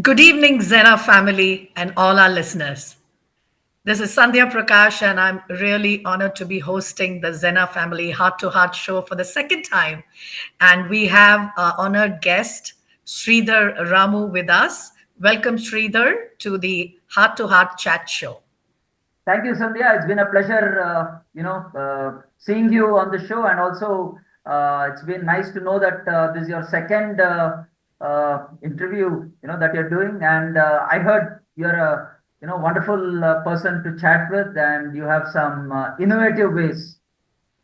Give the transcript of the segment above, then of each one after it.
Good evening, Zena family and all our listeners. This is Sandhya Prakash, and I'm really honored to be hosting the Zena Family Heart to Heart show for the second time. And we have our honored guest, Sridhar Ramu, with us. Welcome, Sridhar, to the Heart to Heart chat show. Thank you, Sandhya. It's been a pleasure, seeing you on the show, and also it's been nice to know that this is your second interview, that you're doing. And I heard you're a, wonderful person to chat with, and you have some innovative ways.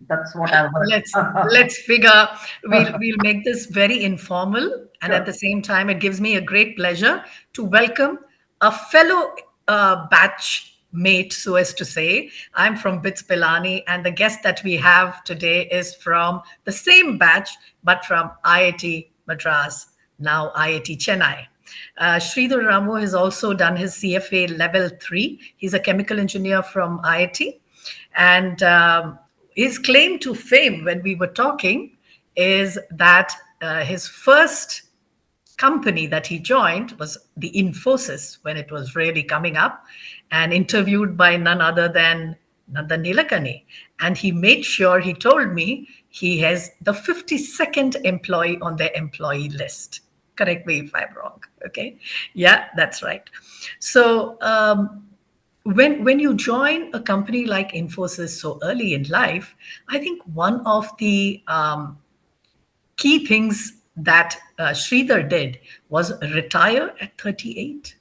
That's what I've let's heard. let's figure we'll make this very informal, and at the Sure. same time it gives me a great pleasure to welcome a fellow batch mate, so as to say. I'm from Bits Pilani, and the guest that we have today is from the same batch but from IIT Madras, now IIT Chennai. Sridhar Ramu has also done his CFA level 3. He's a chemical engineer from IIT, and his claim to fame when we were talking is that his first company that he joined was the Infosys when it was really coming up, and interviewed by none other than Nandan Nilekani. And he made sure, he told me, he has the 52nd employee on their employee list. Correct me if I'm wrong. Okay. Yeah, that's right. So, when you join a company like Infosys so early in life, I think one of the key things that Sridhar did was retire at 38.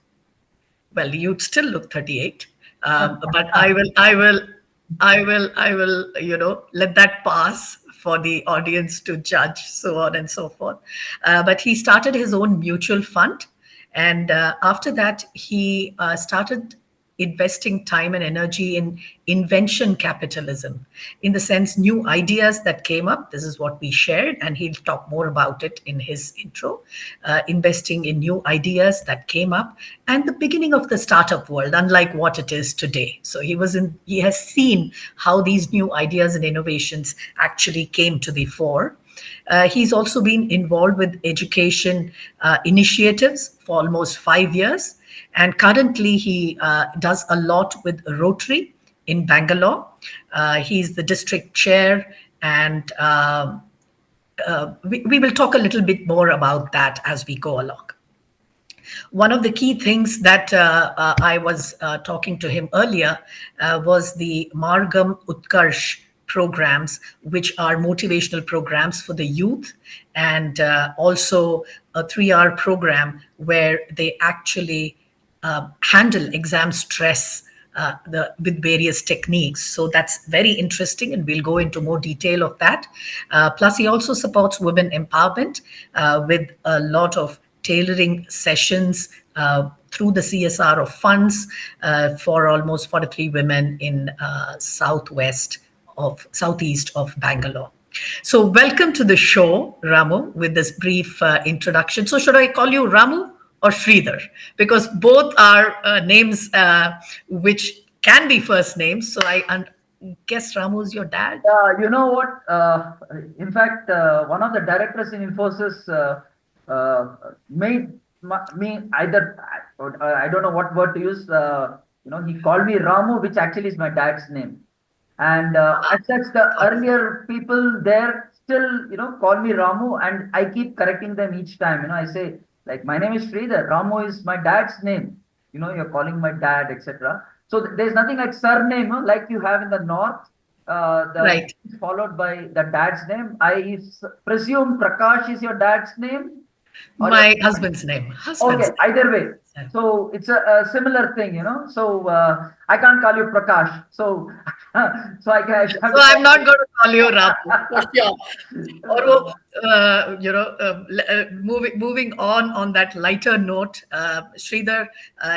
Well, you'd still look 38, but I will, let that pass for the audience to judge, so on and so forth. But he started his own mutual fund, and after that, he started investing time and energy in invention capitalism, in the sense new ideas that came up. This is what we shared, and he'll talk more about it in his intro. Investing in new ideas that came up, and the beginning of the startup world, unlike what it is today. So he has seen how these new ideas and innovations actually came to the fore. He's also been involved with education initiatives for almost 5 years. And currently, he does a lot with Rotary in Bangalore. He's the district chair, and we will talk a little bit more about that as we go along. One of the key things that I was talking to him earlier was the Margam Utkarsh programs, which are motivational programs for the youth, and also a 3-hour program where they actually handle exam stress with various techniques. So that's very interesting, and we'll go into more detail of that. Plus, he also supports women empowerment with a lot of tailoring sessions through the CSR of funds for almost 43 women in southeast of Bangalore. So, welcome to the show, Ramu, with this brief introduction. So, should I call you Ramu or Sridhar? Because both are names which can be first names. So, guess Ramu is your dad. You know what? In fact, one of the directors in Infosys made me either, I don't know what word to use. He called me Ramu, which actually is my dad's name. And as such, the earlier people there still, call me Ramu, and I keep correcting them each time. I say, like, my name is Sridhar. Ramu is my dad's name. You're calling my dad, etc. So there's nothing like surname, like you have in the north. The Right. followed by the dad's name. I presume Prakash is your dad's name, or your My husband's name. okay, Husband's either way. name. So it's a similar thing. So I can't call you Prakash. So so I have So to I'm call not you. going to call you Ramu for sure. Or moving on that lighter note, Sridhar,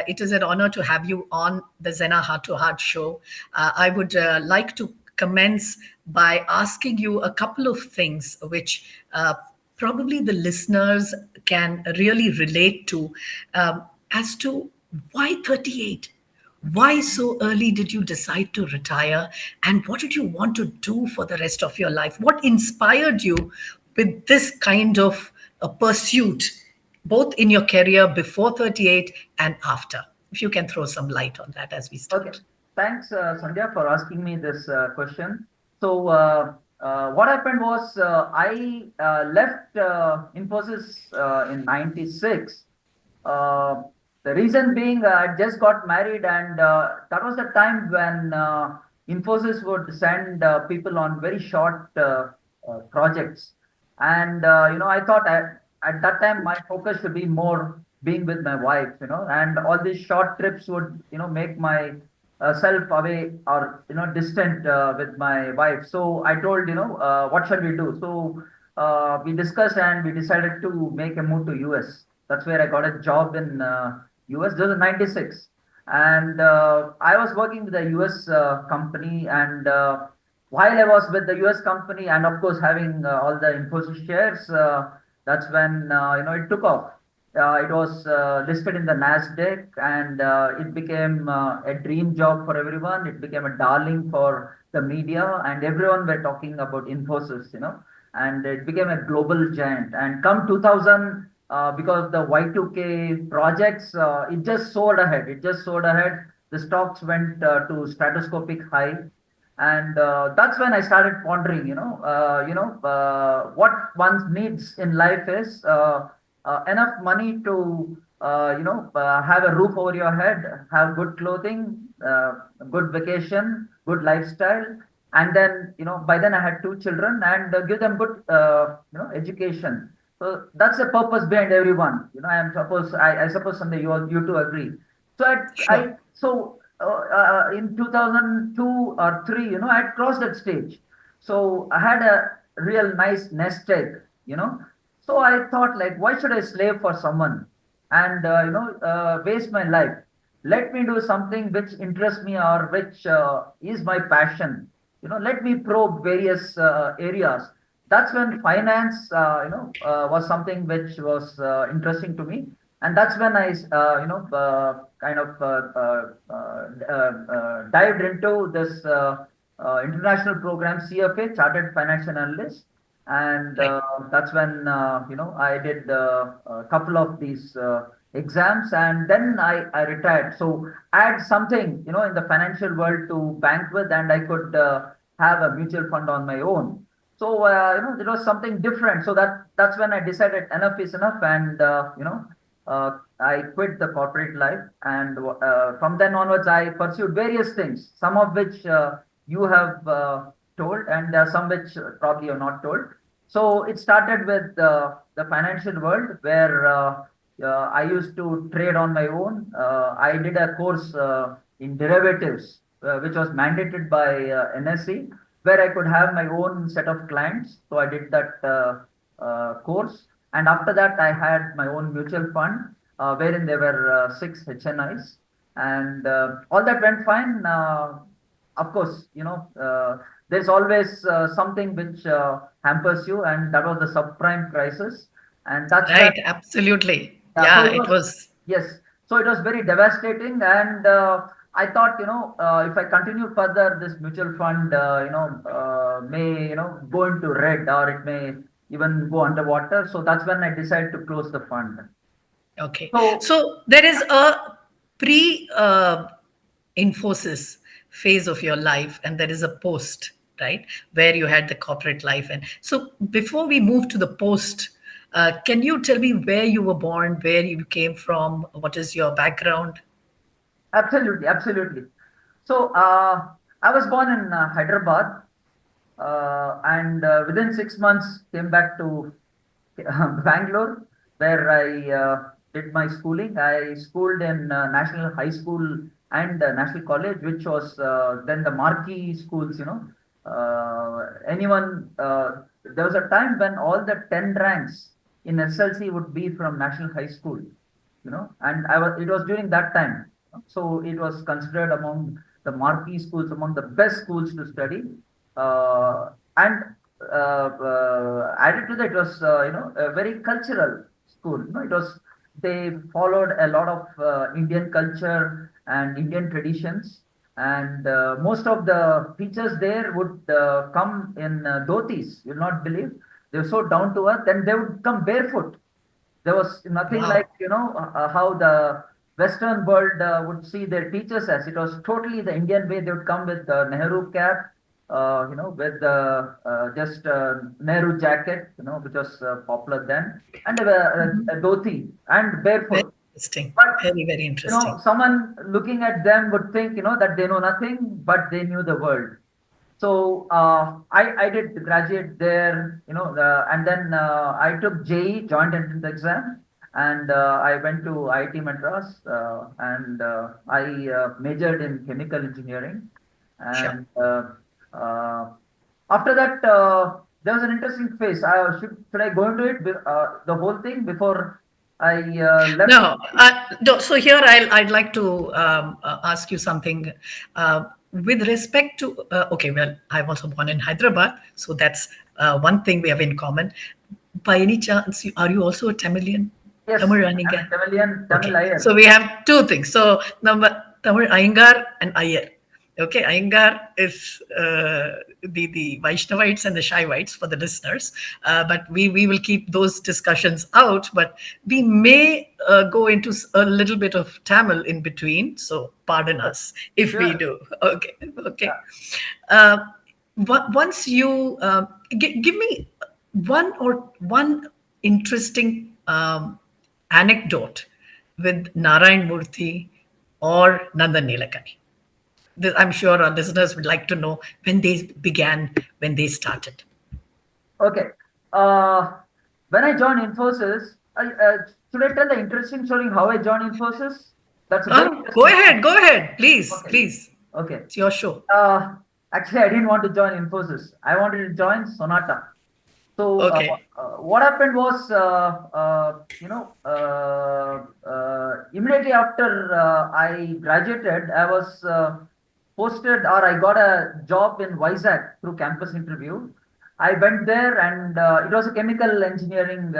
it is an honor to have you on the Zena Heart to Heart show. I would like to commence by asking you a couple of things which probably the listeners can really relate to, as to why 38. Why so early did you decide to retire? And what did you want to do for the rest of your life? What inspired you with this kind of a pursuit both in your career before 38 and after. If you can throw some light on that as we Okay. start. Thanks, Sandhya, for asking me this question. So, what happened was I left Infosys in 96. Uh, the reason being, I just got married, and that was the time when Infosys would send people on very short projects. And I thought at that time my focus should be more being with my wife, and all these short trips would, make my self away or distant with my wife. So I told, what shall we do? So we discussed and we decided to make a move to US. That's where I got a job in US. This was 96, and I was working with a US company. And while I was with the US company, and of course having all the Infosys shares, that's when it took off. It was listed in the Nasdaq, and it became a dream job for everyone. It became a darling for the media, and everyone were talking about Infosys, and it became a global giant. And come 2000, because the Y2K projects, it just soared ahead. It just soared ahead. The stocks went to stratoscopic high, and that's when I started pondering, what one needs in life is enough money to have a roof over your head, have good clothing, good vacation, good lifestyle. And then, by then I had two children, and give them good education. So that's the purpose behind everyone. I suppose someday you two agree. So Sure. in 2002 or 3, I had crossed that stage. So I had a real nice nest egg, you know. So I thought, like, why should I slave for someone and waste my life? Let me do something which interests me, or which is my passion. Let me probe various areas. That's when finance, was something which was interesting to me, and that's when I, kind of dived into this international program, CFA, Chartered Financial Analyst. And Right. that's when I did a couple of these exams, and then I retired. So I had something, in the financial world to bank with, and I could have a mutual fund on my own. So it was something different. So that's when I decided enough is enough, and I quit the corporate life. And from then onwards, I pursued various things, some of which you have told, and some which probably you're not told. So it started with the financial world, where I used to trade on my own. I did a course in derivatives, which was mandated by NSE, where I could have my own set of clients. So I did that course. And after that, I had my own mutual fund, wherein there were six HNIs. And all that went fine. Of course, there's always something which hampers you, and that was the subprime crisis. And that's when, Right. Absolutely. yeah, so Yeah, it it was, was. yes, so it was very devastating. And I thought, if I continue further, this mutual fund, may, go into red, or it may even go underwater. So that's when I decided to close the fund. Okay. So, So there is a pre Infosys phase of your life, and there is a post, right, where you had the corporate life. And so before we move to the post, can you tell me where you were born, where you came from, what is your background? absolutely, absolutely. So, I was born in Hyderabad, and within 6 months came back to Bangalore, where I did my schooling. I schooled in National High School and National College, which was then the marquee schools. There was a time when all the 10 ranks in SLC would be from National High School, and it was during that time. So it was considered among the marquee schools, among the best schools to study. And added to that, it was, a very cultural school. They followed a lot of Indian culture and Indian traditions. And most of the teachers there would come in dhotis. You'll not believe. They were so down to earth, and they would come barefoot. There was nothing like, Wow. how the Western world would see their teachers as. It was totally the Indian way. They would come with the Nehru cap, with the just Nehru jacket, which was popular then, and a dhoti and Very barefoot. interesting. But Very, very interesting. someone looking at them would think, that they know nothing, but they knew the world. So I did graduate there, and then I took JE, joint entrance exam, and I went to IIT Madras, and I majored in chemical engineering. Sure. And uh, after that, there was an interesting phase. Should I go into it, the whole thing before I left? No, no, so here I'd like to ask you something with respect to. Okay, well, I'm also born in Hyderabad, so that's one thing we have in common. By any chance, are you also a Tamilian? Yes, Tamil I'm a Anigan? Tamilian, Tamil Okay, so Iyer. we have two things. So number Tamil Iyengar and Iyer. Okay, Iyengar is the Vaishnavites and the Shaivites for the listeners, but we will keep those discussions out. But we may go into a little bit of Tamil in between, so pardon us if we Sure. do. Okay, okay. Yeah. Uh, Once you give me one interesting anecdote with Narayan Murthy or Nandan Nilekani. I'm sure our listeners would like to know when they began, when they started. Okay. Uh, when I joined Infosys, should I tell the interesting story how I joined Infosys? That's a very Go interesting story. ahead, go ahead, please, Okay. please. Okay. It's your show. Uh, Actually, I didn't want to join Infosys. I wanted to join Sonata. So Okay. what happened was, immediately after I graduated, I was posted, or I got a job in Vizag through campus interview. I went there, and it was a chemical engineering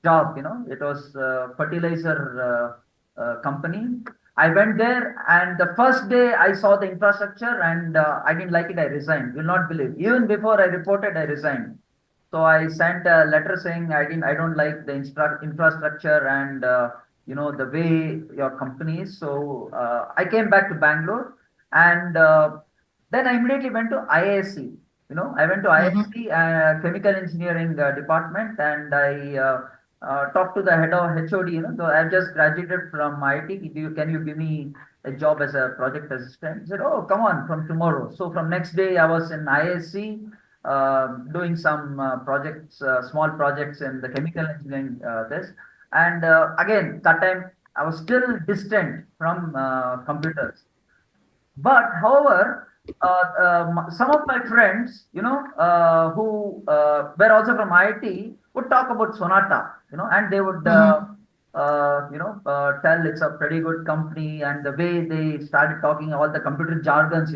job. It was fertilizer company. I went there, and the first day I saw the infrastructure, and I didn't like it. I resigned. You'll not believe. Even before I reported, I resigned. So I sent a letter saying I don't like the infrastructure, and the way your company is. So I came back to Bangalore, and then I immediately went to IISc. I went to IISc chemical engineering department, and I talked to the head of HOD. So I've just graduated from IIT. Can you give me a job as a project assistant? He said, "Oh, come on, from tomorrow." So from next day, I was in IISc doing some projects, small projects in the chemical engineering this. And again, that time I was still distant from computers. But however, some of my friends, who were also from IIT, would talk about Sonata, and they would, tell it's a pretty good company, and the way they started talking all the computer jargons,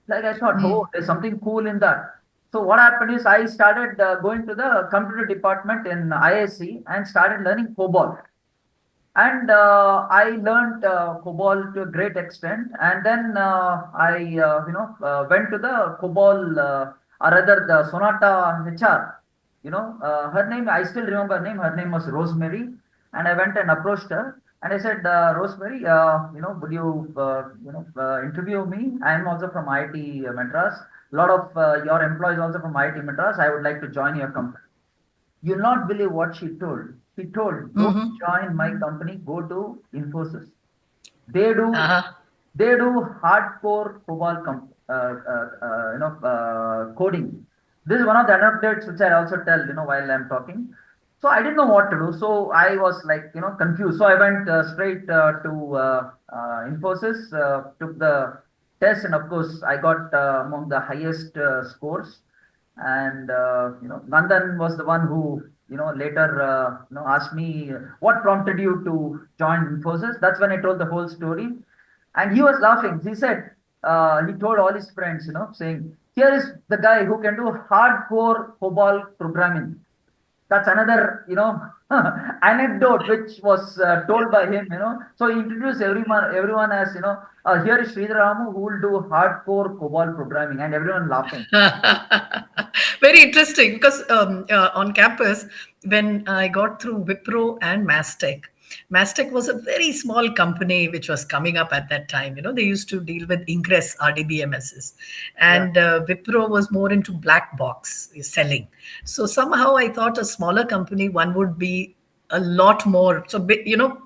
like I thought, oh, there's something cool in that. So what happened is I started going to the computer department in ISC and started learning COBOL. And I learned COBOL to a great extent. And then I, went to the COBOL, or rather the Sonata HR. Her name, I still remember her name. Her name was Rosemary. And I went and approached her. And I said, Rosemary, would you, interview me? I'm also from IIT Madras. A lot of your employees also from IIT Madras. I would like to join your company. You'll not believe what she told. She told, "Don't join my company. Go to Infosys. They do, Uh-huh. they do hardcore COBOL coding." This is one of the anecdotes which I also tell, while I'm talking. So I didn't know what to do. So I was like, confused. So I went straight to Infosys, took the test, and of course I got among the highest scores. And Nandan was the one who later asked me what prompted you to join Infosys. That's when I told the whole story, and he was laughing. He said he told all his friends, saying, "Here is the guy who can do hardcore COBOL programming." That's another anecdote which was told by him. So he introduced everyone as, here is Sridhar Ramu who will do hardcore COBOL programming, and everyone laughing. Very interesting because on campus when I got through Wipro and Mastech. Mastech was a very small company which was coming up at that time. They used to deal with Ingress RDBMSs, Yeah. and Wipro was more into black box selling. So somehow I thought a smaller company one would be a lot more. So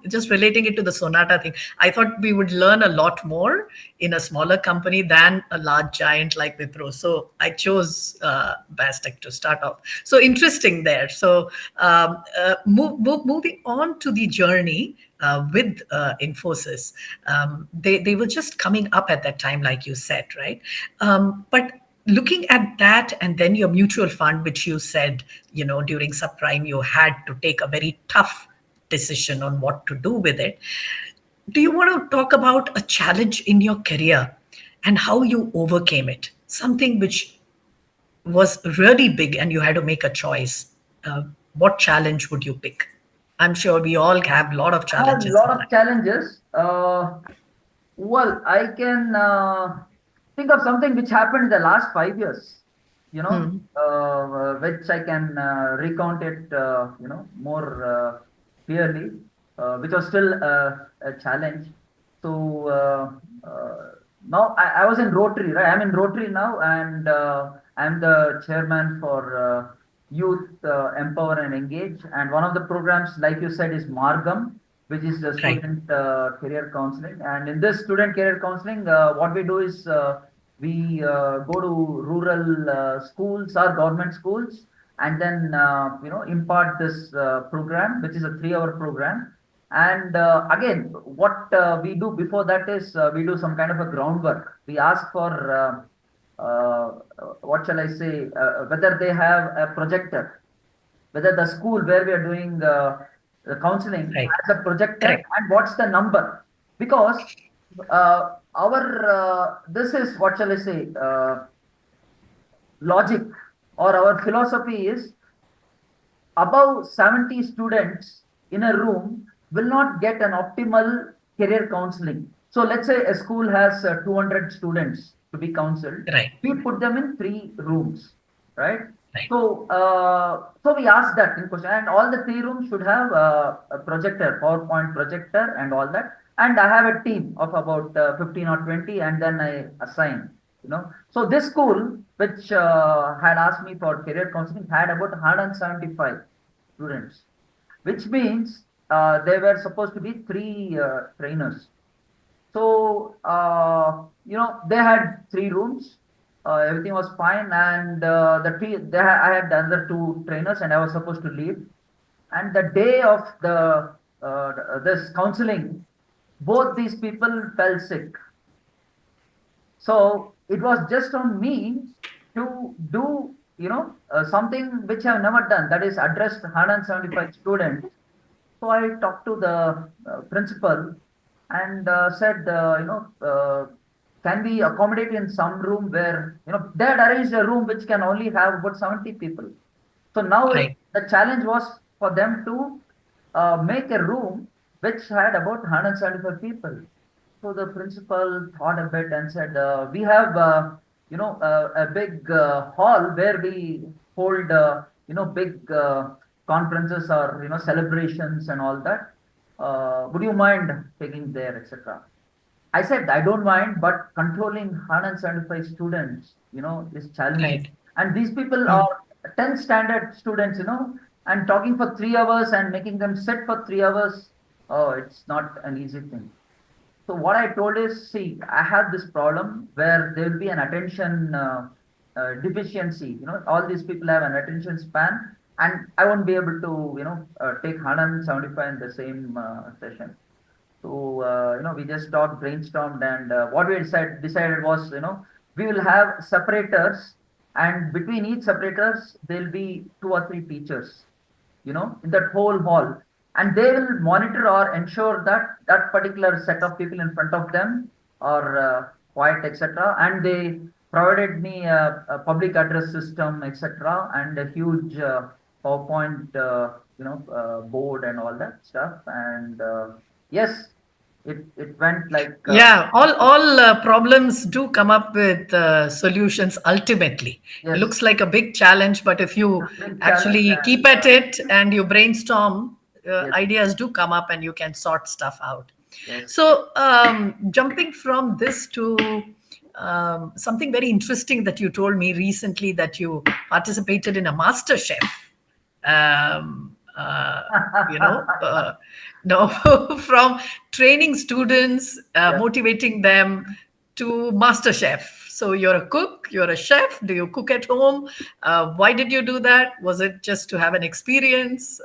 just relating it to the Sonata thing, I thought we would learn a lot more in a smaller company than a large giant like Wipro. So I chose Bastec to start off. So interesting there. So moving on to the journey with Infosys, they were just coming up at that time, like you said, right? But looking at that, and then your mutual fund, which you said, during subprime you had to take a very tough decision on what to do with it. Do you want to talk about a challenge in your career and how you overcame it? Something which was really big and you had to make a choice. What challenge would you pick? I'm sure we all have a lot of I had a challenges lot in of life. challenges. Well, I can think of something which happened in the last 5 years, which I can recount it, more clearly, which was still a challenge. So now I was in Rotary, right? I'm in Rotary now, and I'm the chairman for Youth Empower and Engage. And one of the programs, like you said, is Margam, which is the Right, student career counseling. And in this student career counseling, what we do is we go to rural schools or government schools, and then impart this program, which is a 3 hour program. And again, what we do before that is we do some kind of a groundwork. We ask for what shall I say, whether they have a projector, whether the school where we are doing the counseling right, has a projector, correct, and what's the number. Because our this is what shall I say, logic, or our philosophy is above 70 students in a room will not get an optimal career counseling. So let's say a school has 200 students to be counseled. right, We put them in 3 rooms, right? right, So we ask that in question, and all the 3 rooms should have a projector, PowerPoint projector, and all that. And I have a team of about 15 or 20, and then I assign. So this school, which had asked me for career counseling, had about 175 students, which means there were supposed to be 3 trainers. So, they had 3 rooms. Everything was fine, and I had the other 2 trainers, and I was supposed to leave. And the day of the this counseling, both these people fell sick. So it was just on me to do, something which I've never done. That is address 175 students. So I talked to the principal and said, can we accommodate in some room where, they had arranged a room which can only have about 70 people. So now right, the challenge was for them to make a room which had about 175 people. So the principal thought a bit and said, "We have, a big hall where we hold, big conferences or celebrations and all that. Would you mind taking there, etc." I said, I don't mind, but controlling 175 students, is challenging. right. And these people Hmm. are 10th standard students, and talking for 3 hours and making them sit for 3 hours. Oh, it's not an easy thing. So what I told is, see, I have this problem where there will be an attention deficiency. All these people have an attention span, and I won't be able to, take 175 in the same session. So we just talked, brainstormed, and what we decided was, we will have separators, and between each separators there'll be 2 or 3 teachers, in that whole hall, and they will monitor or ensure that that particular set of people in front of them are quiet, etc. And they provided me a public address system, etc., and a huge PowerPoint, board and all that stuff. And yes, It went like Yeah, all problems do come up with solutions ultimately. It yes, looks like a big challenge, but if a you big challenge actually and keep at it and you brainstorm, yes, ideas do come up and you can sort stuff out. yes. So, jumping from this to something very interesting that you told me recently, that you participated in a master chef. um, uh, you know, no, from training students, Yeah. motivating them to master chef. So you're a cook, you're a chef. Do you cook at home? Why did you do that? Was it just to have an experience,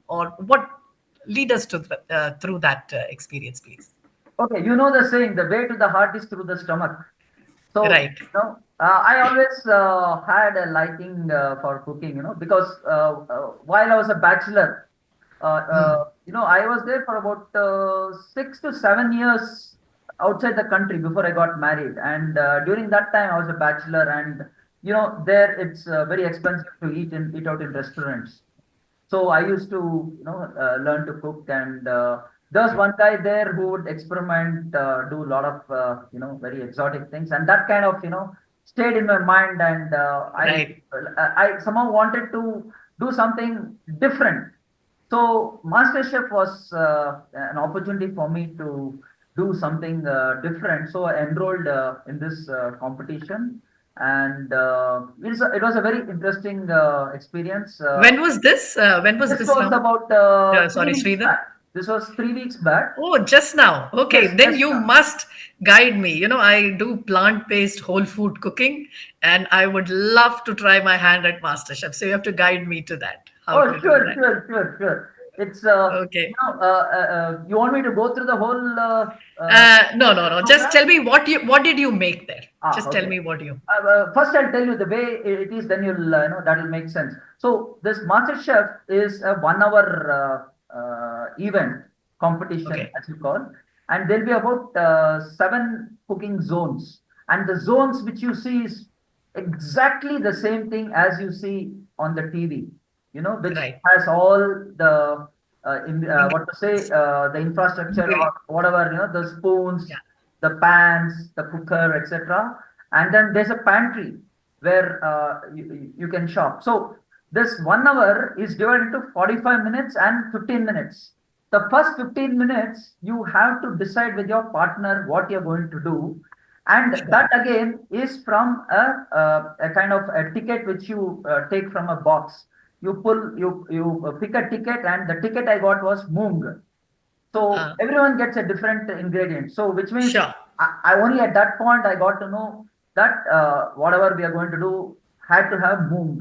or what? Lead us to through that experience, please. Okay, you know the saying, the way to the heart is through the stomach. So, Right. I always had a liking for cooking, because while I was a bachelor, I was there for about 6 to 7 years outside the country before I got married. And during that time, I was a bachelor, and there it's very expensive to eat out in restaurants. So I used to, learn to cook, and there was one guy there who would experiment, do a lot of, very exotic things, and that kind of, stayed in my mind, and Right. I somehow wanted to do something different. So MasterChef was an opportunity for me to do something different. So I enrolled in this competition, and it was a very interesting experience. When was this? When was This this, was Ramu? about three Sorry, weeks Sridhar. back. This was 3 weeks back. Oh, just now. Yes, Okay, then just you now. must guide me. You know, I do plant-based whole food cooking, and I would love to try my hand at MasterChef. So you have to guide me to that, how Oh, to do sure, that. sure, sure, sure. It's Okay. you want me to go through the whole No, no, no. Just program? tell me what did you make there? Ah, Just tell okay. me what you. First, I'll tell you the way it is. Then you'll that'll make sense. So this Master Chef is a 1 hour event competition, Okay. as you call, and there'll be about seven cooking zones, and the zones which you see is exactly the same thing as you see on the TV. Which Right. has all the what to say, Ingredients. the infrastructure or Ingredient. whatever, the Yeah. spoons, the pans, the cooker, etc. And then there's a pantry where you can shop. So this 1 hour is divided into 45 minutes and 15 minutes. The first 15 minutes, you have to decide with your partner what you're going to do. And Sure. that again is from a kind of a ticket which you take from a box. You pick a ticket, and the ticket I got was moong. So Uh, everyone gets a different ingredient. So which means sure. I only at that point I got to know that whatever we are going to do had to have moong.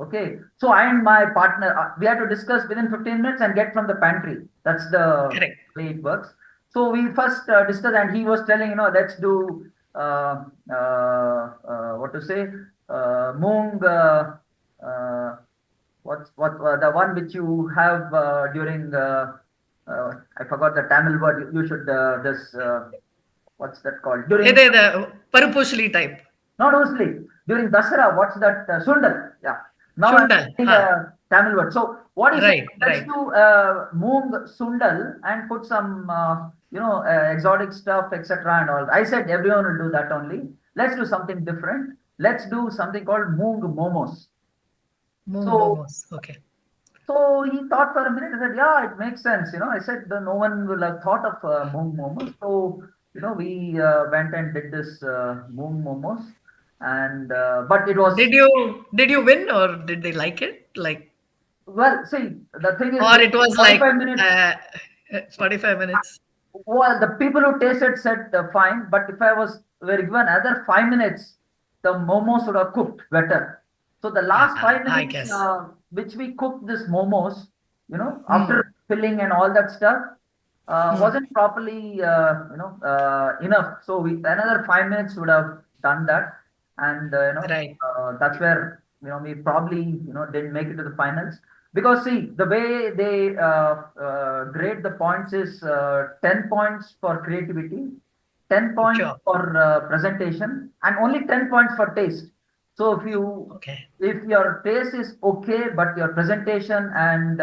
Okay. So I and my partner, we had to discuss within 15 minutes and get from the pantry. That's the Correct. way it works. So we first discussed, and he was telling, let's do what to say, moong. Uh, what the one which you have during I forgot the Tamil word. You should this what's that called during Hey, the Parupushli type. not mostly during Dasara. What's that Sundal? Yeah. Now I'm Shundal. saying Huh. a Tamil word. So what he said, Right. let's Right. do moong Sundal and put some exotic stuff, etc. and all. I said everyone will do that only. Let's do something different. Let's do something called moong momos. Moong So momos. Okay. So he thought for a minute. I said, "Yeah, it makes sense." I said, "No one will have thought of moong momos." So we went and did this moong momos, and but it was Did you win, or did they like it? Like, well. See, the thing is, or during it was like 45 minutes. 45 minutes? Well, the people who tasted said fine, but if I were given another 5 minutes, the momos would have cooked better. So the last Yeah, five I minutes, guess. which we cooked this momos, Hmm. after filling and all that stuff, Hmm. wasn't properly, enough. So another 5 minutes would have done that, and Right. that's where we probably didn't make it to the finals. Because see, the way they grade the points is 10 points for creativity, 10 points Sure. for presentation, and only 10 points for taste. So Okay. if your taste is okay, but your presentation and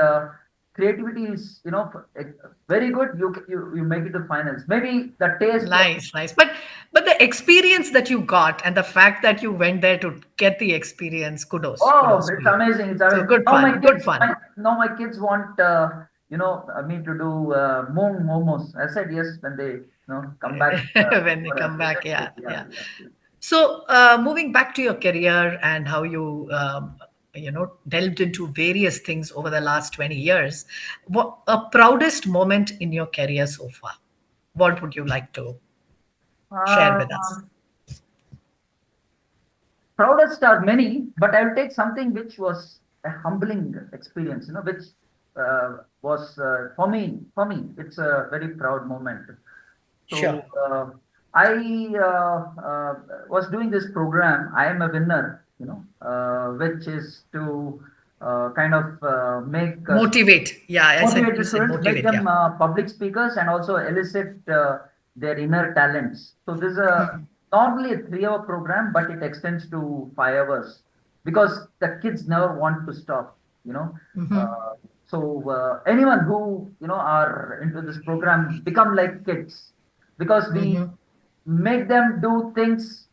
creativity is, very good. You make it to finals. Maybe the taste was. Nice, nice. But the experience that you got and the fact that you went there to get the experience, kudos, Oh, kudos to it's you. amazing! It's So amazing. good Now my fun, good kids, fun. my kids want me to do moong momos. I said yes when they come back When they for a come back, visit. yeah, Yeah, yeah. yeah, yeah. So moving back to your career and how you delved into various things over the last 20 years, what a proudest moment in your career so far? What would you like to share with us? Um, Proudest are many, but I will take something which was a humbling experience. Which was for me. For me, it's a very proud moment. Sure. So I was doing this program. I am a winner, which is to kind of make Motivate. Yeah, I said, motivate you the said students, make motivate. Yeah. them public speakers, and also elicit their inner talents. So this is a normally a 3 hour program, but it extends to 5 hours because the kids never want to stop. You know, uh, so anyone who are into this program become like kids because we make them do things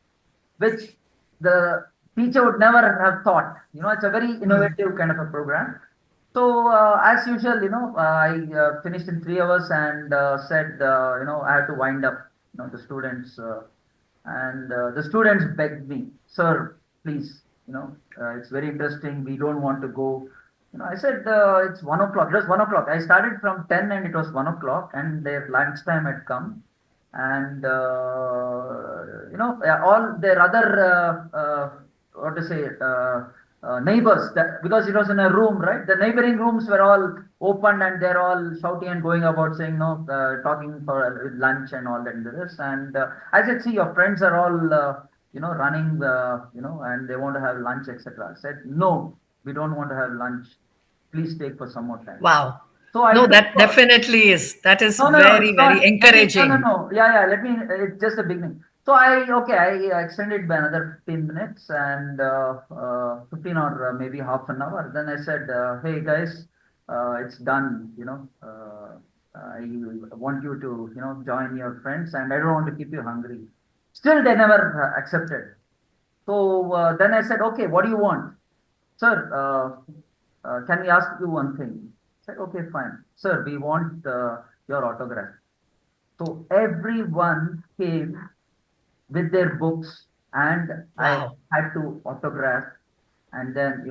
which the teacher would never have thought. It's a very innovative kind of a program. So as usual, I finished in 3 hours and said, I have to wind up, the students, and the students begged me, sir, please, it's very interesting. We don't want to go. I said it's 1 o'clock. It was 1 o'clock. I started from 10 and it was 1 o'clock, and their lunchtime had come, and all their other what to say. Neighbors that because it was in a room, right? The neighboring rooms were all open and they're all shouting and going about saying no, talking for lunch and all that and this. And I said, see, your friends are all running, and they want to have lunch, etc. I said, no, we don't want to have lunch. Please take for some more time. Wow. So I No, took that definitely is. That is no, no, no, very, it's very not. Let me, no, no, encouraging. no. Yeah, yeah, let me, it's just the beginning. So I extended by another 15 minutes and 15 or maybe half an hour. Then I said, hey guys, it's done, I want you to, join your friends and I don't want to keep you hungry. Still, they never accepted. So then I said, okay, what do you want? Sir, can we ask you one thing? I said, okay, fine. Sir, we want your autograph. So everyone came with their books, and I Wow. had to autograph. And then,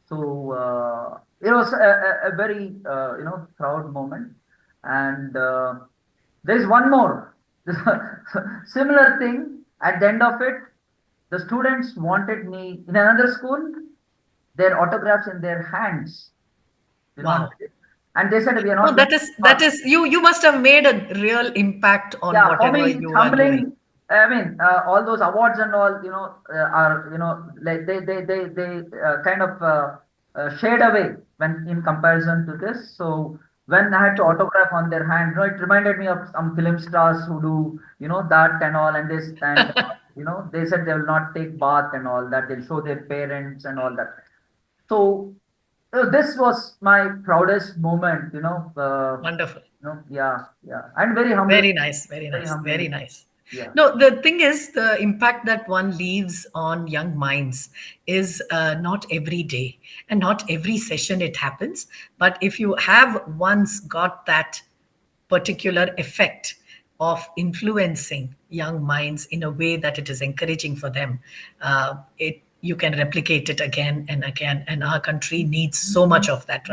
so it was a very, proud moment. And there's one more similar thing. At the end of it, the students wanted me in another school, their autographs in their hands. Wow. And they said, we are No, not going that to is that pass. is you must have made a real impact on Yeah, for whatever me, it's you are doing. humbling. I mean, all those awards and all, are like they kind of shade away when in comparison to this. So when I had to True. autograph on their hand, it reminded me of some film stars who do, that and all, and this and they said they will not take bath and all that. They'll show their parents and all that. So this was my proudest moment. Wonderful. Yeah, yeah, and very humbling, Very nice, very very nice, very humbling. nice. Yeah. No, the thing is, the impact that one leaves on young minds is not every day and not every session it happens. But if you have once got that particular effect of influencing young minds in a way that it is encouraging for them, it you can replicate it again and again. And our country needs so much of that,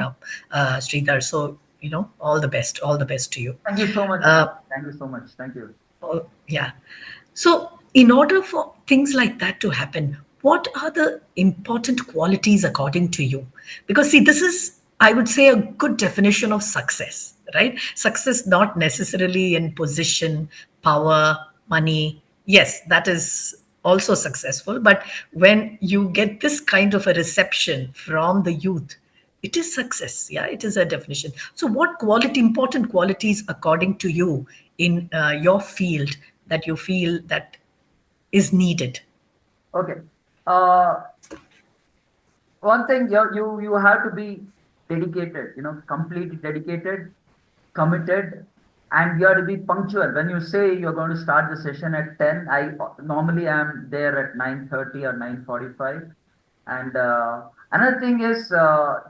Sridhar. So, all the best to you. Thank you so much. Uh, Thank you so much. Thank you. Oh, yeah. So, in order for things like that to happen, what are the important qualities according to you? Because, see, this is, I would say, a good definition of success, right? Success not necessarily in position, power, money. Yes, that is also successful. But when you get this kind of a reception from the youth, it is success. Yeah, it is a definition. So what important qualities according to you in your field that you feel that is needed? Okay. Uh, One thing you have to be. dedicated, completely dedicated, committed, and you have to be punctual. When you say you're going to start the session at 10, I normally am there at 9:30 or 9:45. And another thing is,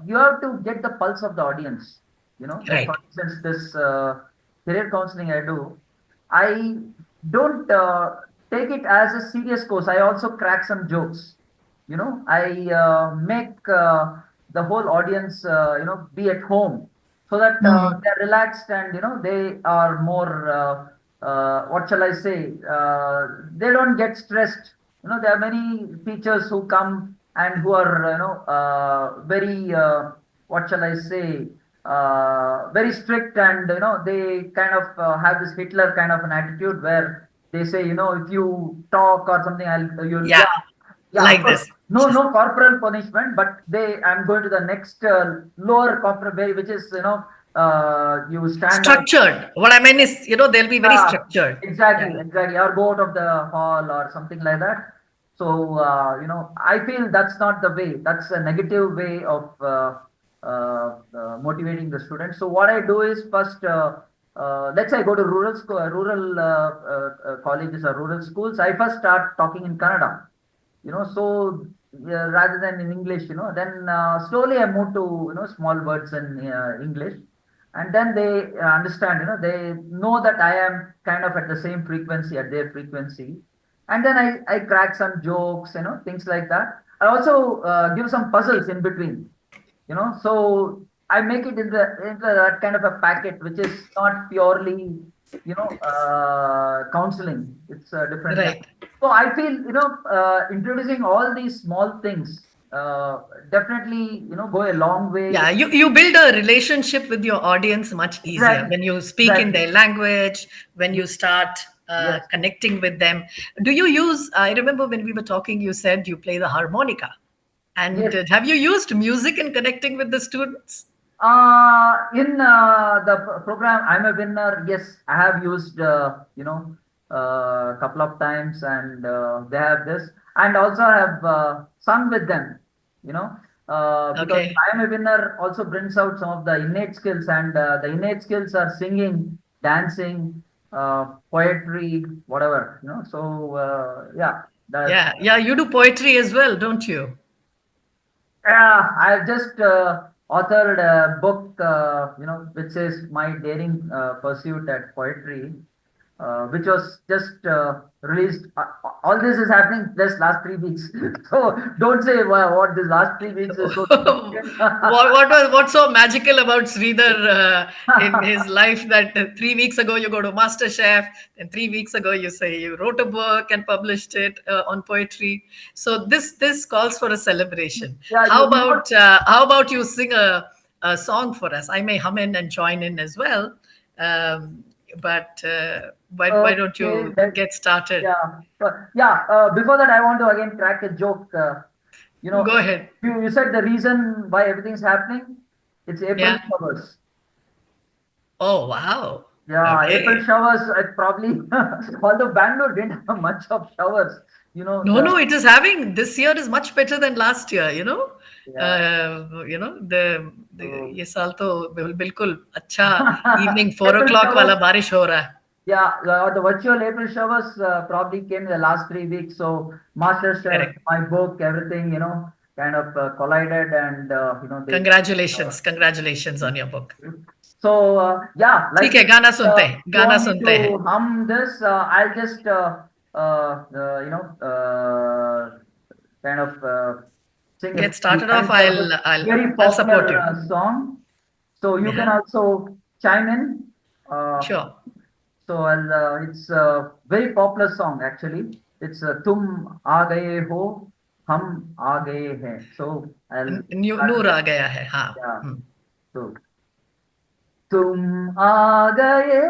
you have to get the pulse of the audience. Like for Right. instance, this career counseling I do, I don't take it as a serious course. I also crack some jokes. I make the whole audience, be at home, so that Mm. they're relaxed, and they are more, what shall I say, they don't get stressed. There are many teachers who come and who are, very, what shall I say, very strict, and they kind of have this Hitler kind of an attitude where they say, if you talk or something, you'll, Yeah, yeah, yeah, of like course, this. no corporal punishment, but I'm going to the next lower corporal, which is, you stand up. Structured. What I mean is, they'll be very Yeah, structured. Yeah. exactly. Or go out of the hall or something like that. So, I feel that's not the way. That's a negative way of motivating the students. So, what I do is first, let's say I go to rural colleges or rural schools. I first start talking in Kannada, so rather than in English, then slowly I move to small words in English, and then they understand, they know that I am kind of at the same frequency, at their frequency, and then I crack some jokes, things like that. I also give some puzzles in between, so I make it into that kind of a packet, which is not purely counseling. It's a different kind. Right. So I feel, introducing all these small things definitely, go a long way. Yeah, you build a relationship with your audience much easier Exactly, when you speak in exactly. their language, when Ye- you start yes, connecting with them. Do you use, I remember when we were talking, you said you play the harmonica. And yes. have you used music in connecting with the students? In the program, I'm a winner. Yes, I have used, a couple of times, and they have this, and also I have sung with them, because Okay. I am a winner also brings out some of the innate skills, and the innate skills are singing, dancing, poetry, whatever, So, yeah, that. Yeah. Yeah. You do poetry as well, don't you? Yeah, I've just authored a book, which says My Daring Pursuit at Poetry, which was just released. All this is happening just last 3 weeks. So don't say what this last 3 weeks is so significant. What's so magical about Sridhar in his life that 3 weeks ago you go to MasterChef, and 3 weeks ago you say you wrote a book and published it on poetry. So this calls for a celebration. Yeah, How about you sing a song for us? I may hum in and join in as well, but why don't okay, you get started? yeah. Yeah, before that, I want to again crack a joke. You know, Go ahead. you said the reason why everything's happening, it's April Yeah. showers. Oh wow. Yeah, April Okay. showers, probably, although Bangalore didn't have much of showers, No, no, it is having this year is much better than last year, yeah. the So, ये साल तो बिल्कुल अच्छा evening four April o'clock showers, वाला बारिश हो रहा है. yeah, the virtual April showers probably came in the last 3 weeks. So, Master Chef, Correct. my book, everything, kind of collided, and, they. Congratulations, congratulations on your book. So, yeah, like ठीक है, गाना सुनते हैं, you गाना want me सुनते हैं. to hum this? I'll just, kind of sing a Get few started off. lines of this very I'll support popular you. song. So you can Yeah, also chime in. Uh, sure. it's a very popular song actually. It's Tum aa gaye ho, hum aa gaye hain. So I'll start Noor with, आ गया है, हाँ. yeah. हम्म. So तुम आ गए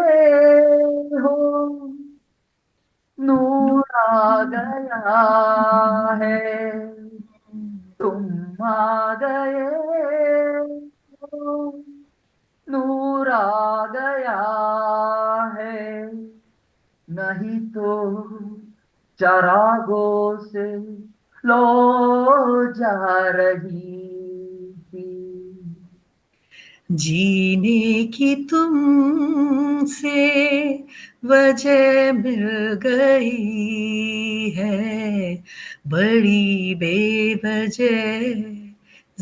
हो, नूर आ गया है, तुम आ गए हो, नूर आ गया है, नहीं तो चरागों से लो जा रही थी, जीने की तुमसे वजह मिल गई है, बड़ी बेवजह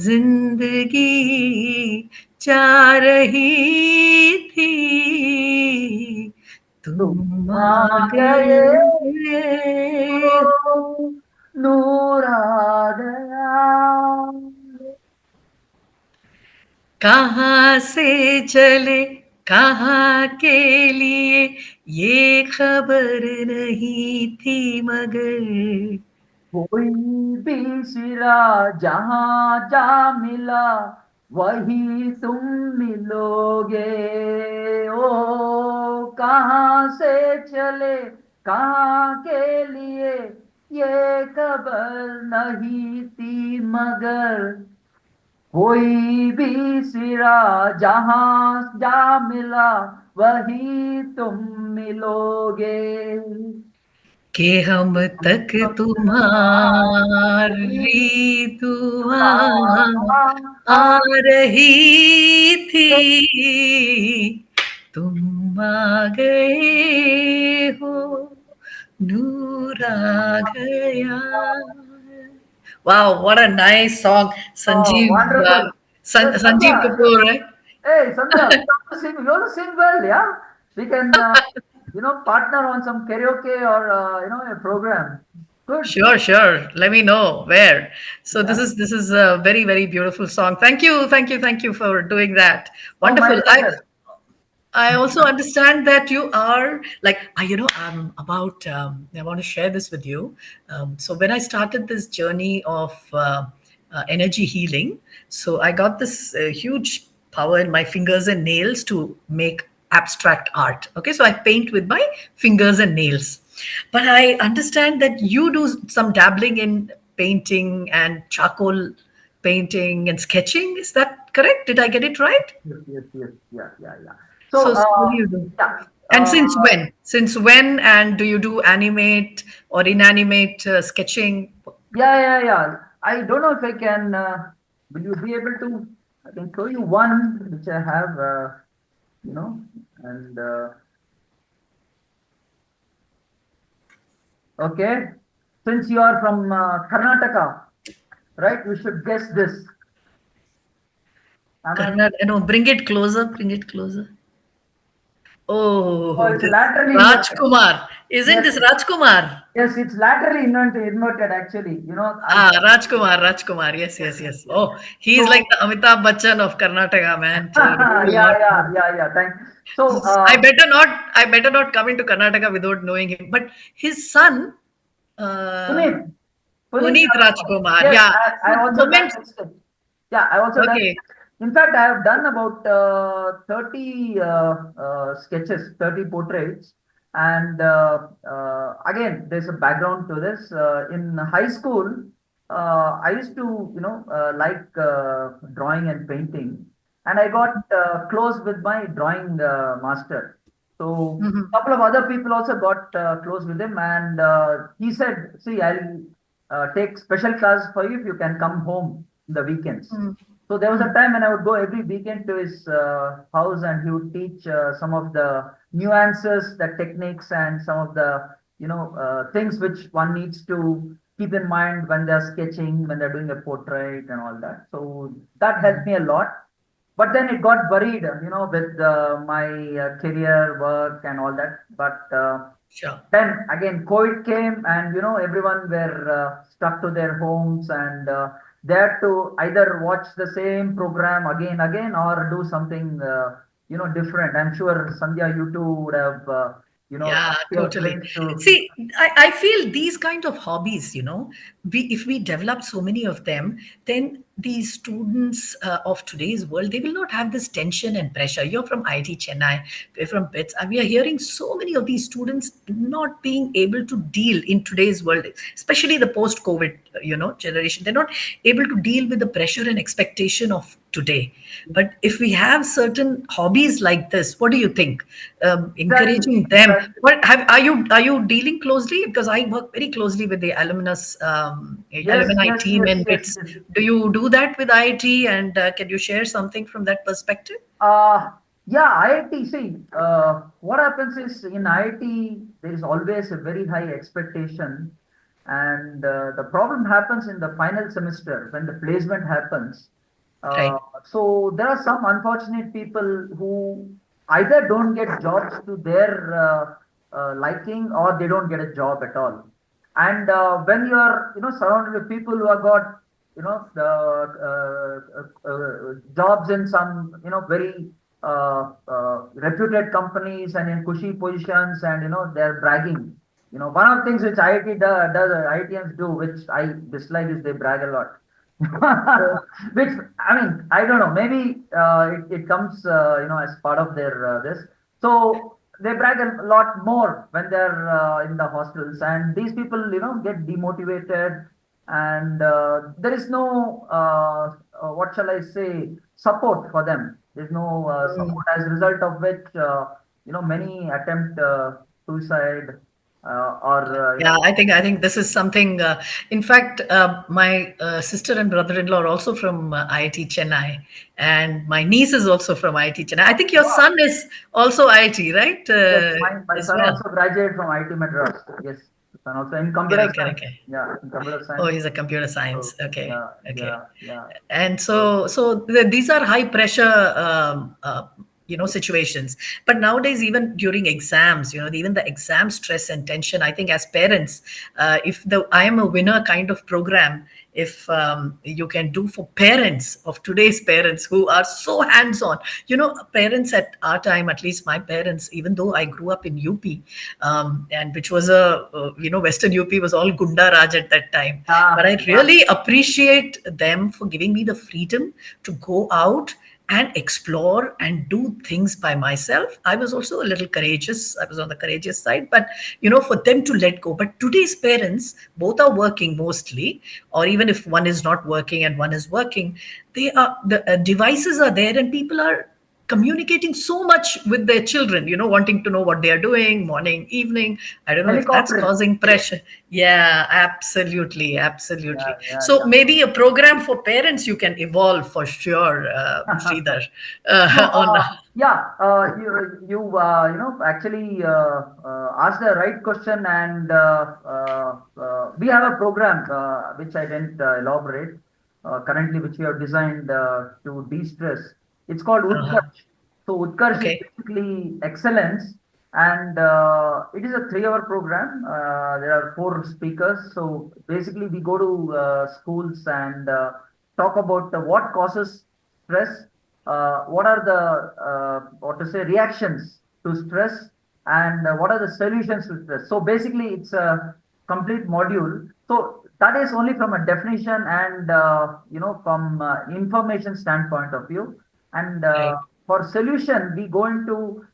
जिंदगी जा रही थी, तुम तुम आ आ गए गए। हो, नूर आ गया। कहाँ से चले, कहाँ के लिए, ये खबर नहीं थी मगर। कोई भी सिरा जहां जा मिला, वही तुम मिलोगे। ओ कहाँ से चले, कहाँ के लिए, ये खबर नहीं थी मगर। कोई भी सिरा जहां जा मिला, वही तुम मिलोगे। कि हम तक तुम्हारी तुम्हारी दुआ दुआ आ रही थी, तुम आ गए हो, नूर आ गया। Wow, what a nice song, Oh, Sanjeev. wonderful. Hey, Sanjeev Sandhya. Kapoor, right? Hey, Sandhya. You also sing well, yeah? We can, partner on some karaoke or, a program. Good. Sure, sure. Let me know where. So this Yeah. is this is a very very beautiful song. Thank you, thank you, thank you for doing that. Oh, my Wonderful. pleasure. I also understand that you are like, about, I want to share this with you. So, when I started this journey of energy healing, so I got this huge power in my fingers and nails to make abstract art. Okay, so I paint with my fingers and nails. But I understand that you do some dabbling in painting and charcoal painting and sketching. Is that correct? Did I get it right? Yes, yes, yes. Yeah, yeah, yeah. So, So, what do you do? yeah. And Uh, since when? Since when? And do you do animate or inanimate sketching? yeah, yeah, yeah. I don't know if I can, will you be able to, I can show you one which I have, you know, and, okay. Since you are from Karnataka, right? You should guess this. Am I? Karnataka? No, bring it closer. Bring it closer. Oh, Oh, it's this laterally inverted. Rajkumar. Isn't Yes, this Rajkumar? yes, it's laterally inverted actually. I. Ah, Rajkumar, Rajkumar. Yes, Yes, yes, yes, yes. yes. Oh, he's like So, the Amitabh Bachchan of Karnataka, man. Tell you a yeah, lot. yeah, yeah, yeah. Thank. So, I better not. I better not come into Karnataka without knowing him. But his son, uh, Puneet, Puneet Puneet Rajkumar. Rajkumar. Yes, Yeah. I So the also done moment. this. Yeah, I also done. Okay. In fact, I have done about 30 sketches, 30 portraits. And again, there's a background to this. In high school, I used to, like drawing and painting. And I got close with my drawing master. So Mhm. a couple of other people also got close with him. And he said, see, I'll take special class for you if you can come home in the weekends. Mm. So there was a Mm. time when I would go every weekend to his house, and he would teach some of the nuances, the techniques, and some of the things which one needs to keep in mind when they're sketching, when they're doing a portrait, and all that. So that helped me a lot. But then it got buried, with my career, work, and all that. But Sure. then again, COVID came, and everyone were stuck to their homes, and they had to either watch the same program again, or do something different. I'm sure Sandhya, you too would have Yeah, asked your totally. friends to. See, I feel these kind of hobbies, if we develop so many of them, then these students of today's world, they will not have this tension and pressure. You're from IT Chennai, we're from BITS, and we are hearing so many of these students not being able to deal in today's world, especially the post-COVID, generation. They're not able to deal with the pressure and expectation of today. But if we have certain hobbies like this, what do you think? Exactly, Encouraging them. exactly. Are you dealing closely? Because I work very closely with the Yes, alumni yes, team yes, in yes, BITS. yes. Do you do that with IIT? And can you share something from that perspective? Uh, yeah, IIT, see, what happens is in IIT, there is always a very high expectation. And the problem happens in the final semester when the placement happens. Uh, Right. so there are some unfortunate people who either don't get jobs to their liking, or they don't get a job at all. And when you are, surrounded with people who have got, the jobs in some, very reputed companies and in cushy positions, and they're bragging. One of the things which IIT does IITians do, which I dislike, is they brag a lot. Which, I mean, I don't know. Maybe it comes, as part of their this. So they brag a lot more when they're in the hostels, and these people, get demotivated, and there is no, what shall I say, support for them. There's no support, as a result of which, many attempt suicide, or Yeah, I think this is something. In fact, my sister and brother-in-law are also from IIT Chennai, and my niece is also from IIT Chennai. I think your wow. son is also IIT, right? Yes, my As son well. also graduated from IT Madras. Yes, son also in computer Correct, correct, science. correct. Yeah, in computer Oh, science. he's a computer science. So Okay, yeah, okay. yeah, yeah. And So these are high pressure situations. But nowadays, even during exams, even the exam stress and tension, I think as parents, if the I am a winner kind of program, if you can do for parents of today's parents who are so hands on, parents at our time, at least my parents, even though I grew up in UP, and which was Western UP was all Gunda Raj at that time. But yeah, I yeah. really appreciate them for giving me the freedom to go out and explore and do things by myself. I was also a little courageous. I was on the courageous side, but for them to let go. But today's parents, both are working mostly, or even if one is not working and one is working, the devices are there, and people are communicating so much with their children, wanting to know what they are doing morning, evening. I don't know if that's Helicoptering. causing pressure. Yeah, absolutely, Yeah, absolutely. yeah, So maybe a program for parents you can evolve for sure, yeah. Sridhar, No, on. yeah, you actually asked the right question, and we have a program which I didn't elaborate currently, which we have designed to de-stress. It's called Uh-huh. Utkarsh. So Utkarsh is Okay. basically excellence, and it is a 3 hour program. There are four speakers. So basically, we go to schools and talk about what causes stress, what are the what to say reactions to stress, and what are the solutions to stress. So basically it's a complete module. So that is only from a definition and from information standpoint of view. And Right. for solution we go into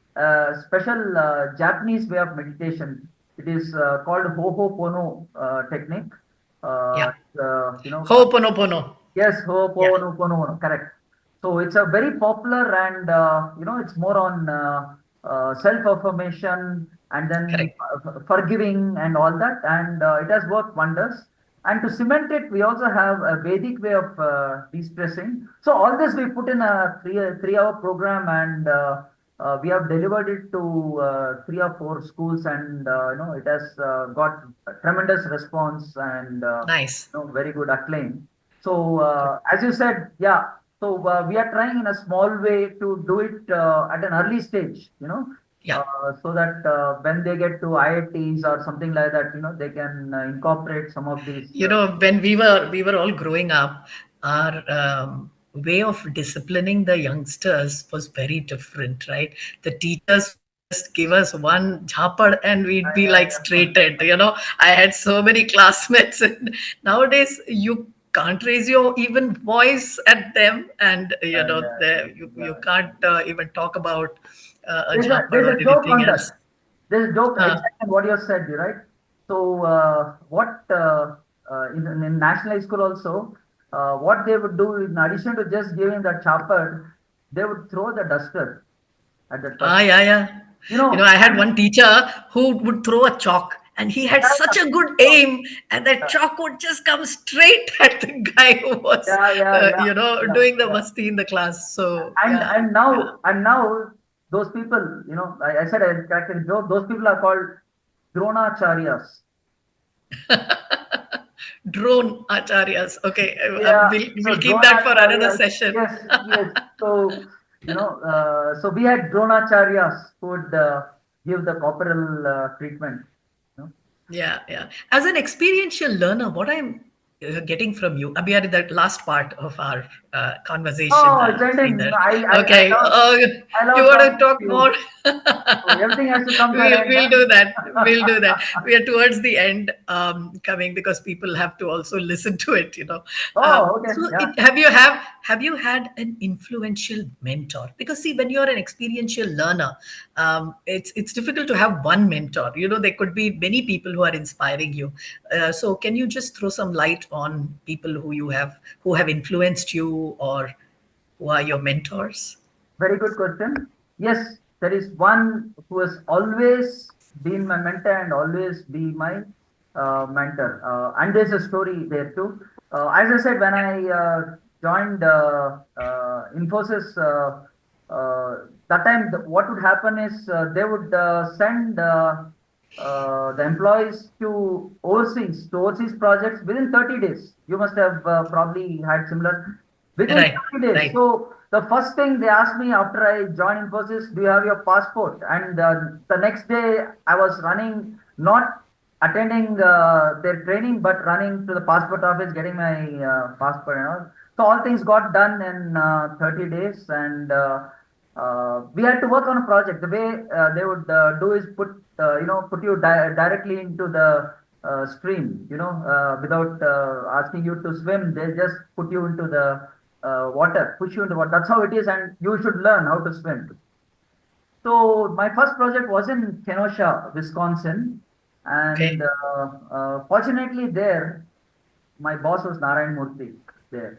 special Japanese way of meditation. It is called Ho'oponopono technique. uh, Yeah. uh, you know Ho'oponopono. Yes, Yeah. Ho'oponopono, correct. So it's a very popular, and it's more on self-affirmation, and then Correct. forgiving and all that, and it has worked wonders. And to cement it, we also have a Vedic way of de-stressing. So all this we put in a three-hour program, and we have delivered it to 3 or 4 schools, and it has got a tremendous response, and Nice. very good acclaim. So, as you said, yeah. So we are trying in a small way to do it at an early stage, Yeah. so that when they get to IITs or something like that, they can incorporate some of these. When we were all growing up, our way of disciplining the youngsters was very different, right? The teachers would just give us one jhapad and we'd be like Yeah, straightened. I had so many classmates, and nowadays you can't raise your even voice at them, and yeah, you yeah. can't even talk about a There's a jhapad there's or a joke anything on that. else. There's a joke Uh, exactly what you said, right? So what in national high school also. what they would do in addition to just giving the chopper, they would throw the duster at that Ah, person. yeah, yeah. You know, I had and one teacher who would throw a chalk, and he had such a good aim, and that yeah, chalk would just come straight at the guy who was, yeah, yeah, yeah, yeah, doing the yeah. masti in the class. So, And yeah, and now those people, I said I cracked a joke. Those people are called Dronacharyas. drone acharyas. Okay, Yeah, so we'll keep that for another Dronacharyas. session. Yes, yes. So so we had Dronacharyas who would give the corporal treatment. You know? Yeah, yeah. As an experiential learner, what I'm getting from you, we are in the last part of our conversation, Oh, it's ending. Sridhar. I Okay. love I You love want to talking talk to more? you. So everything has to come to an end, We'll do that. We'll do that. huh? We are towards the end coming because people have to also listen to it. Oh, okay. So Yeah. have you had an influential mentor? Because see, when you're an experiential learner, it's difficult to have one mentor. There could be many people who are inspiring you. So can you just throw some light on people who have influenced you or who are your mentors? Very good question. Yes, there is one who has always been my mentor and always be my mentor. And there's a story there too. As I said, when I joined Infosys, that time what would happen is they would send the employees to overseas projects within 30 days. You must have probably had similar within Right, 30 days. right. So the first thing they asked me after I joined Infosys, do you have your passport? And the next day I was running, not attending their training, but running to the passport office, getting my passport and all. So all things got done in 30 days, and we had to work on a project. The way they would do is put you directly into the stream, without asking you to swim. They just put you into the water, push you into water. That's how it is, and you should learn how to swim. So my first project was in Kenosha, Wisconsin, and Okay. fortunately there, my boss was Narayan Murthy there.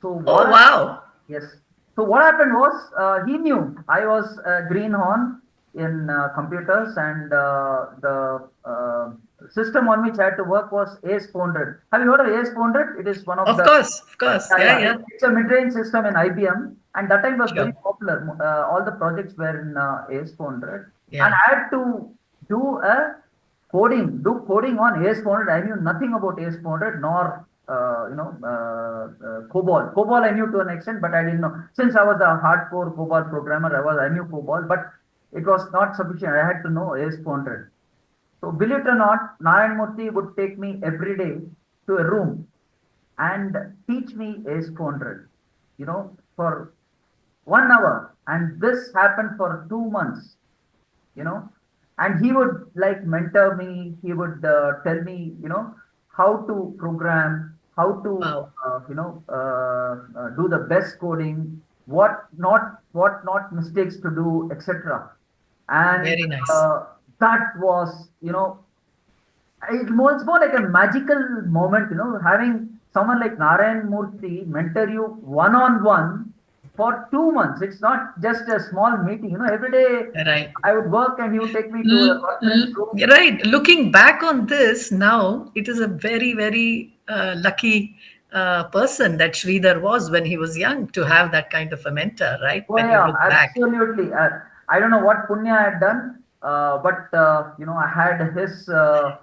So Oh, wow. yes. So what happened was he knew I was a greenhorn in computers, and the system on which I had to work was AS400. Have you heard of AS400? It is one of Of the course, of course. yeah, Yeah, yeah. yeah. It's a mid-range system in IBM, and that time was very Sure. popular. All the projects were in AS400, and Yeah. I had to do coding on AS400. I knew nothing about AS400 nor COBOL. COBOL I knew to an extent, but I didn't know. Since I was a hardcore COBOL programmer, I knew COBOL, but it was not sufficient. I had to know AS400. So believe it or not, Narayan Murthy would take me every day to a room and teach me AS400, for 1 hour. And this happened for 2 months, you know. And he would like mentor me. He would tell me, how to program, how to, Wow. do the best coding, what not mistakes to do, etc. And Very nice. that was, it's more like a magical moment, having someone like Narayan Murthy mentor you one on one for 2 months. It's not just a small meeting, every day Right. I would work and he would take me to a conference room. Right. Looking back on this now, it is a very, very lucky person that Sridhar was when he was young to have that kind of a mentor, right? Oh When you yeah, look back. absolutely. I don't know what Punya had done, but I had his.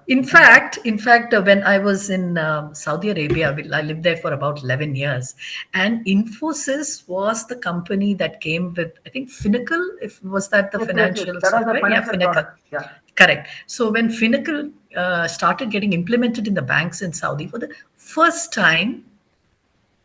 In fact, when I was in Saudi Arabia, I lived there for about 11 years, and Infosys was the company that came with, I think, Finacle. If was that the Yes, yes, yes. financial That was a software? Yeah, financial Finacle. product. Yeah. Correct. So when Finacle started getting implemented in the banks in Saudi for the first time,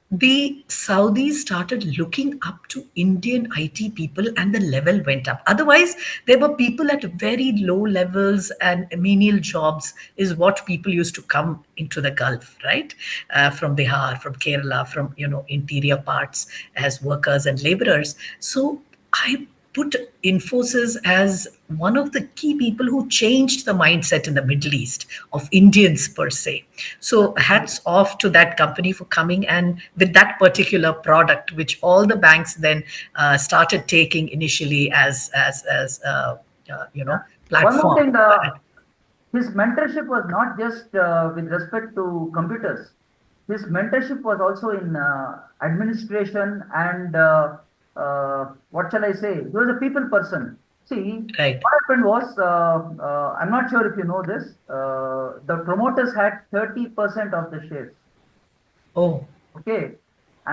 the Saudis started looking up to Indian IT people and the level went up. Otherwise, there were people at very low levels and menial jobs, is what people used to come into the Gulf, right? From Bihar, from Kerala, from interior parts as workers and laborers. So I put Infosys as one of the key people who changed the mindset in the Middle East of Indians per se. So hats off to that company for coming and with that particular product, which all the banks then started taking initially as One more platform. thing, his mentorship was not just with respect to computers. His mentorship was also in administration and what shall I say? He was a people person. See, Right. what happened was, I'm not sure if you know this, the promoters had 30% of the shares. Oh. Okay.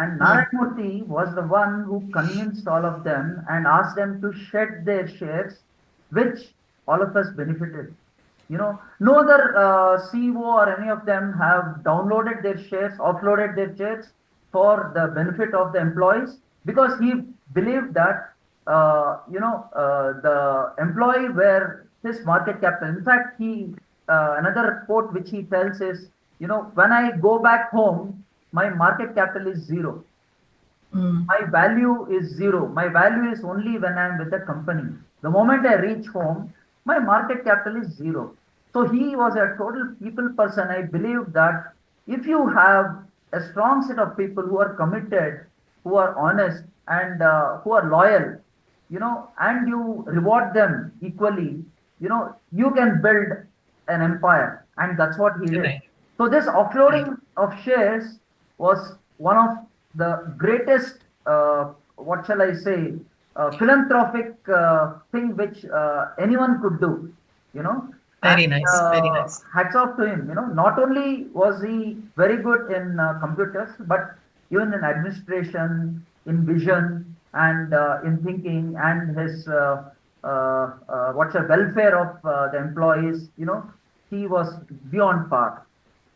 And Hmm. Narayanmurthy was the one who convinced all of them and asked them to shed their shares, which all of us benefited. No other CEO or any of them have downloaded their shares, offloaded their shares for the benefit of the employees because he believed that, the employee were his market capital. In fact, another quote which he tells is, when I go back home, my market capital is zero. My value is zero. My value is only when I'm with the company. The moment I reach home, my market capital is zero. So he was a total people person. I believe that if you have a strong set of people who are committed, who are honest, and who are loyal, and you reward them equally, you can build an empire. And that's what he did. Right. So this Right. offloading of shares was one of the greatest, what shall I say, philanthropic thing which anyone could do, you know. And Very nice. Very nice. hats off to him. Not only was he very good in computers, but even in administration, in vision, and in thinking, and his what's the welfare of the employees. He was beyond par.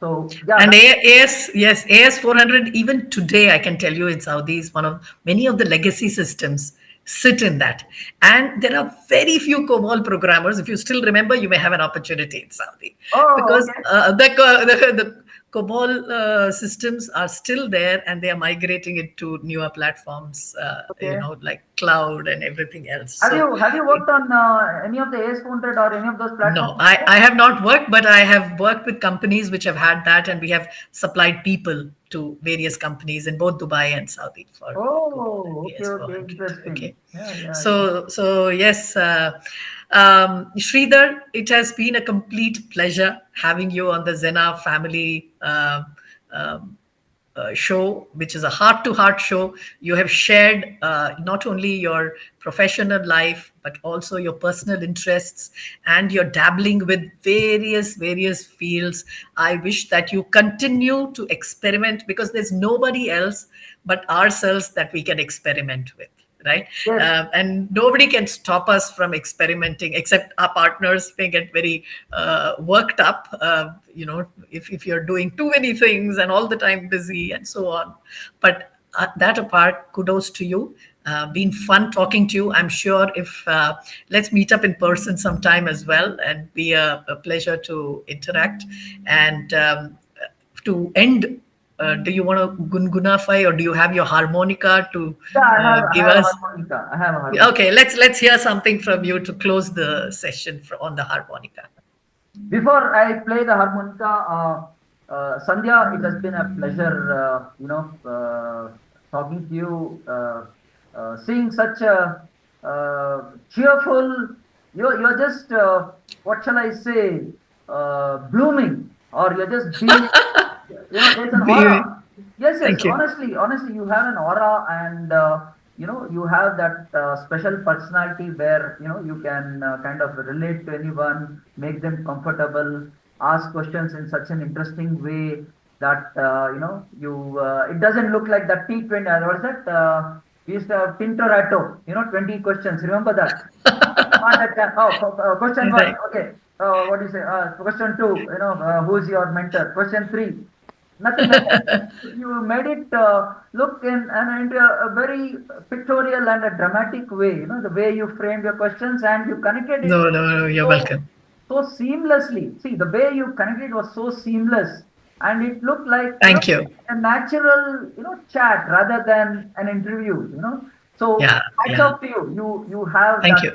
So yeah, And AS, yes, AS 400, even today, I can tell you in Saudi is one of many of the legacy systems sit in that. And there are very few COBOL programmers. If you still remember, you may have an opportunity in Saudi oh, because okay, the COBOL systems are still there and they are migrating it to newer platforms, okay. like cloud and everything else. Have So you have you worked on any of the AS400 or any of those no, platforms before? I have not worked, but I have worked with companies which have had that, and we have supplied people to various companies in both Dubai and Saudi for Cobol and Oh, okay, AS okay, 400. Okay, interesting. Yeah, yeah, yeah. so yes, Sridhar, it has been a complete pleasure having you on the Zena family. Um, show, which is a heart to heart show. You have shared not only your professional life, but also your personal interests and you're dabbling with various fields. I wish that you continue to experiment because there's nobody else but ourselves that we can experiment with, right? Yes, And nobody can stop us from experimenting except our partners may get very worked up, if you're doing too many things and all the time busy and so on. But that apart, kudos to you. Been fun talking to you. I'm sure if let's meet up in person sometime as well and be a pleasure to interact. And to end, do you want to gungunafai or do you have your harmonica to yeah, I give have a us? harmonica. I have a harmonica. Okay, let's hear something from you to close the session on the harmonica. Before I play the harmonica, Sandhya, it has been a pleasure, talking to you, seeing such a cheerful, you're just, what shall I say, blooming, or you're just beaming. There's an We- aura. Yes, yes. Thank you. Honestly, you have an aura, and you have that special personality where you can kind of relate to anyone, make them comfortable, ask questions in such an interesting way that you. It doesn't look like the T20. What is that? We used to have Tintoretto. 20 questions. Remember that? Not that kind. Oh, question one. Right. Okay. What do you say? Question two. Who's your mentor? Question three. Nothing like that. You made it look into a very pictorial and a dramatic way. The way you framed your questions and you connected it No, no, no, you're so welcome. so seamlessly. See, the way you connected was so seamless, and it looked like Thank you. a natural chat rather than an interview. So Yeah, hats yeah. off to you. You have Thank that you.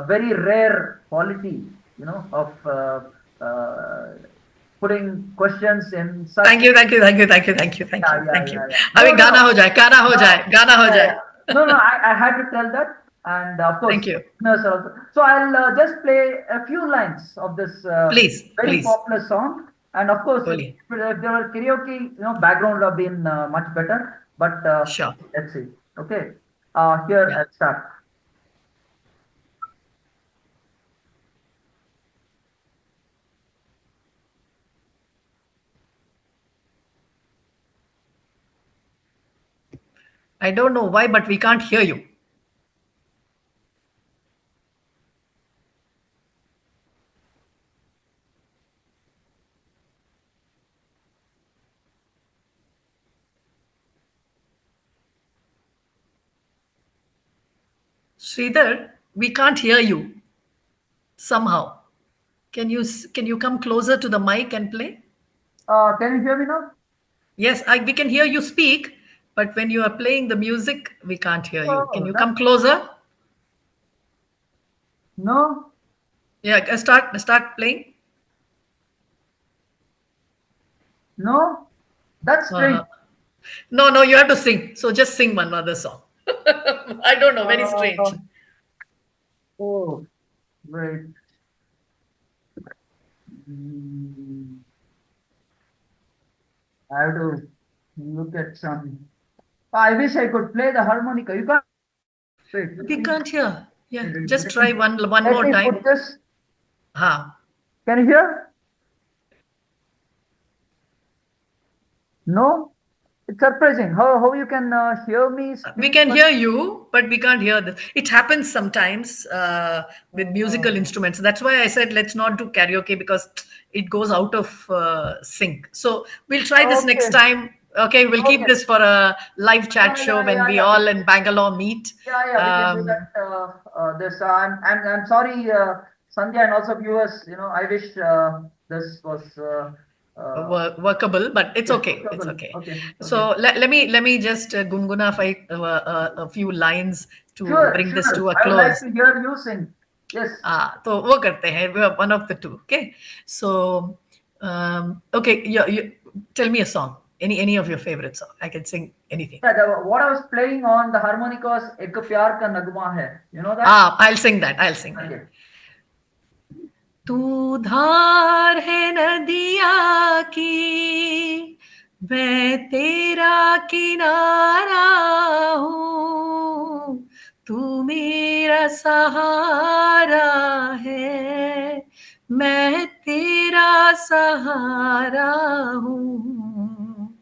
very rare quality, of putting questions in such. Thank you, thank you, thank you, thank you, thank you, thank Yeah, you, yeah, thank you. yeah, yeah. अभी No, no, गाना no. हो जाए, गाना हो No, जाए, गाना हो yeah, जाए. yeah. No, no, I had to tell that. And of course, Thank you. listeners are also. So I'll just play a few lines of this Please, very please. popular song. And of course, Boli. if there were karaoke, background would have been much better. But Sure. let's see. Okay. Here Yeah. I'll start. I don't know why, but we can't hear you. Sridhar, we can't hear you somehow. Can you come closer to the mic and play? Can you hear me now? Yes, we can hear you speak, but when you are playing the music, we can't hear you. Can Oh, you that's come closer? no, Yeah, start playing. no. That's strange. Uh-huh. No, no, you have to sing. So just sing one other song. I don't know, very strange. Uh, oh, wait. Mm, I have to look at some. I wish I could play the harmonica. You can't. Wait, We can't hear. Yeah, just let me, try one let more me put time. this. Ha. Can you hear? No? It's surprising how you can hear me We speak, can but hear you, but we can't hear this. It happens sometimes with musical uh, instruments. That's why I said let's not do karaoke because it goes out of sync. So we'll try this next okay, time. Okay, we'll keep okay. this for a live chat Yeah, show yeah, when yeah, we yeah. all in Bangalore meet. Yeah, yeah, we can do Um, that. This I'm sorry, Sandhya, and also viewers. I wish this was workable, but it's yes, okay. It's workable. okay. Okay, okay. So let me just gungunafy a few lines to Sure, bring this sure. to a I would like close. to hear you sing. Yes. तो वो करते हैं one of the two. Okay, so okay, you tell me a song, any of your favorite song. I can sing anything. Yeah, what I was playing on the harmonica was "Ek Pyar Ka Nagma Hai." You know that? I'll sing that. Okay. तू धार है नदिया की, मैं तेरा किनारा हूँ, तू मेरा सहारा है, मैं तेरा सहारा हूँ,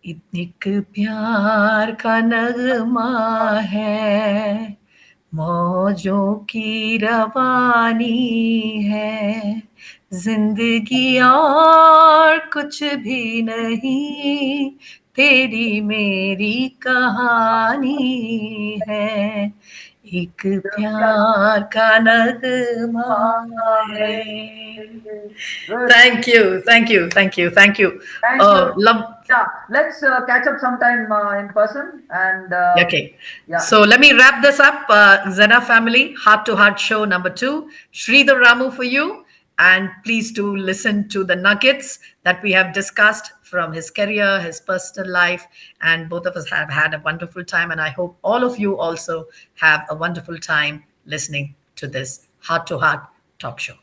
एक प्यार का नगमा है, मौजों की रवानी है, जिंदगी और कुछ भी नहीं, तेरी मेरी कहानी है, एक प्यार का नगमा है. Good. Thank you, thank you, thank you, thank you. Thank you. Love. Yeah, let's catch up sometime in person. And Okay. yeah, So let me wrap this up. Zena family, Heart to Heart show number 2. Sridhar Ramu for you. And please do listen to the nuggets that we have discussed from his career, his personal life. And both of us have had a wonderful time. And I hope all of you also have a wonderful time listening to this Heart to Heart talk show.